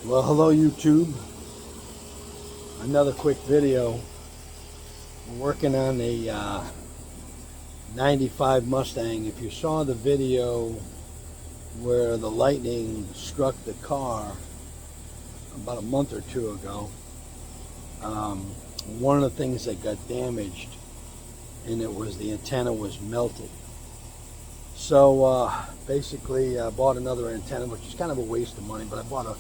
Well, hello YouTube. Another quick video. We're working on a 95 Mustang. If you saw the video where the lightning struck the car about a month or two ago, one of the things that got damaged and it was the antenna was melted. So basically I bought another antenna, which is kind of a waste of money, but I bought a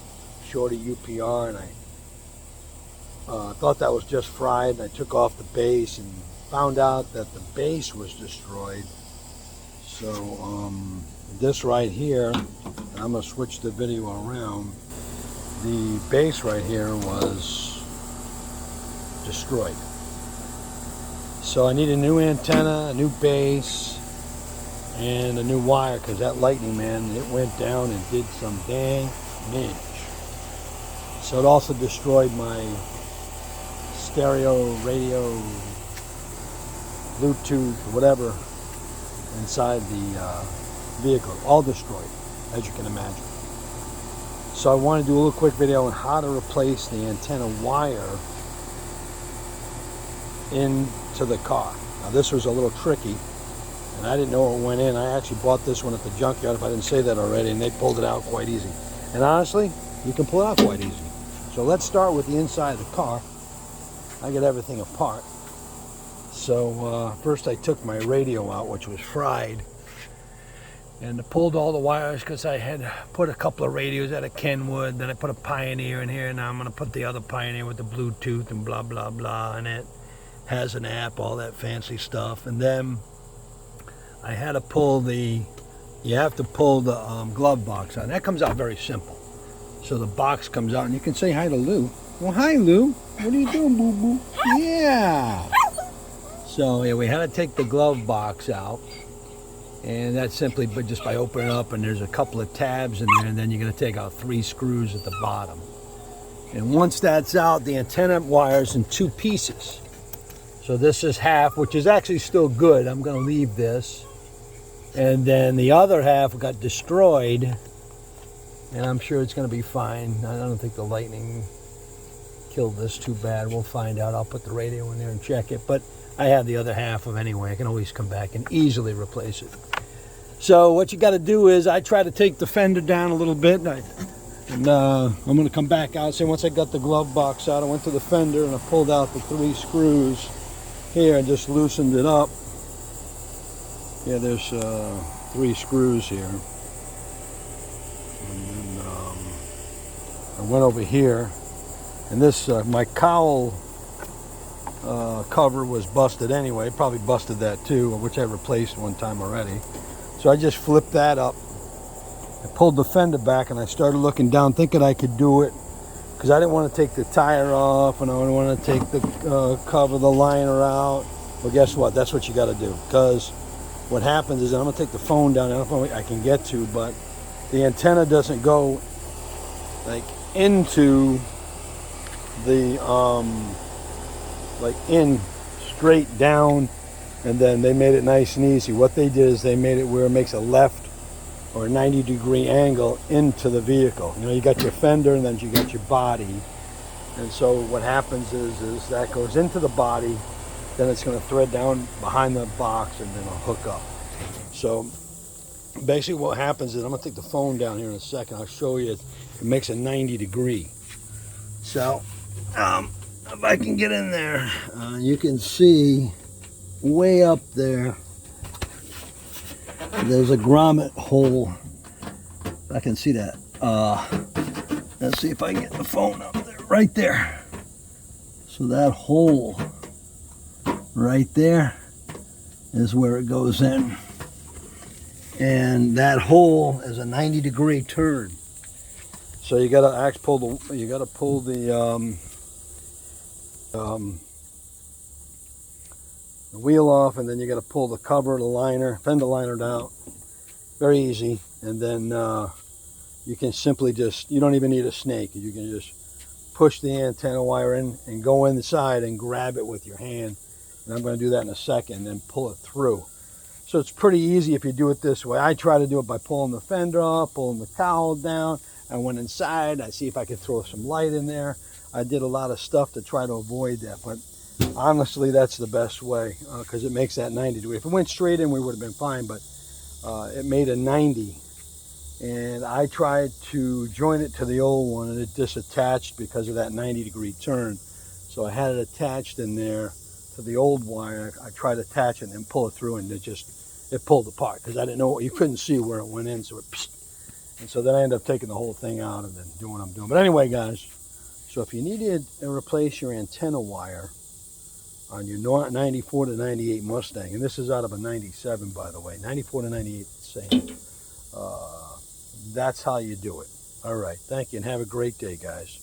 shorty UPR and I thought that was just fried. And I took off the base and found out that the base was destroyed. So this right here, I'm going to switch the video around. The base right here was destroyed. So I need a new antenna, a new base, and a new wire, because that lightning, man, it went down and did some damage. So it also destroyed my stereo, radio, Bluetooth, whatever inside the vehicle. All destroyed, as you can imagine. So I want to do a little quick video on how to replace the antenna wire into the car. Now this was a little tricky, and I didn't know it went in. I actually bought this one at the junkyard, if I didn't say that already, and they pulled it out quite easy. And honestly, you can pull it out quite easy. So let's start with the inside of the car. I got everything apart. So first I took my radio out, which was fried, and I pulled all the wires because I had put a couple of radios out of Kenwood. Then I put a Pioneer in here. Now I'm going to put the other Pioneer with the Bluetooth and blah, blah, blah. And it has an app, all that fancy stuff. And then I had to pull the, you have to pull the glove box out. And that comes out very simple. So the box comes out, and you can say hi to Lou. Well, hi, Lou. What are you doing, boo-boo? Yeah. So yeah, we had to take the glove box out, and that's simply but just by opening it up, and there's a couple of tabs in there, and then you're going to take out 3 screws at the bottom. And once that's out, the antenna wire's in 2 pieces. So this is half, which is actually still good. I'm going to leave this. And then the other half got destroyed, and I'm sure it's going to be fine. I don't think the lightning killed this too bad. We'll find out. I'll put the radio in there and check it. But I have the other half of anyway. I can always come back and easily replace it. So what you got to do is I try to take the fender down a little bit. And I'm going to come back out. So once I got the glove box out, I went to the fender and I pulled out the 3 screws here and just loosened it up. Yeah, there's 3 screws here. And then I went over here, and this my cowl cover was busted anyway. Probably busted that too, which I replaced one time already. So I just flipped that up. I pulled the fender back and I started looking down, thinking I could do it, because I didn't want to take the tire off and I didn't want to take the cover, the liner out. Well, guess what? That's what you got to do, because what happens is, I'm going to take the phone down. I don't know if I can get to, but the antenna doesn't go like into the like in straight down, and then they made it nice and easy. What they did is they made it where it makes a left or a 90-degree angle into the vehicle. You know, you got your fender and then you got your body, and so what happens is that goes into the body, then it's going to thread down behind the box and then it'll hook up. So basically what happens is, I'm going to take the phone down here in a second. I'll show you. It makes a 90-degree. So if I can get in there, you can see way up there, there's a grommet hole. I can see that. Let's see if I can get the phone up there. Right there. So that hole right there is where it goes in, and that hole is a 90-degree turn. So you got to pull the wheel off, and then you got to pull the cover, the liner, fender liner down. Very easy. And then you can simply just, you don't even need a snake. You can just push the antenna wire in and go inside and grab it with your hand. And I'm going to do that in a second and pull it through. So it's pretty easy if you do it this way. I try to do it by pulling the fender off, pulling the cowl down, I went inside. I see if I could throw some light in there. I did a lot of stuff to try to avoid that, but honestly, that's the best way because it makes that 90 degree. If it went straight in, we would have been fine, but it made a 90. And I tried to join it to the old one, and it disattached because of that 90 degree turn. So I had it attached in there to the old wire. I tried to attach it and pull it through, and it pulled apart because I didn't know, you couldn't see where it went in, so it pssed. And so then I ended up taking the whole thing out and then doing what I'm doing. But anyway, guys, so if you needed to replace your antenna wire on your 94 to 98 Mustang, and this is out of a 97, by the way, 94 to 98, same. That's how you do it. All right, thank you, and have a great day, guys.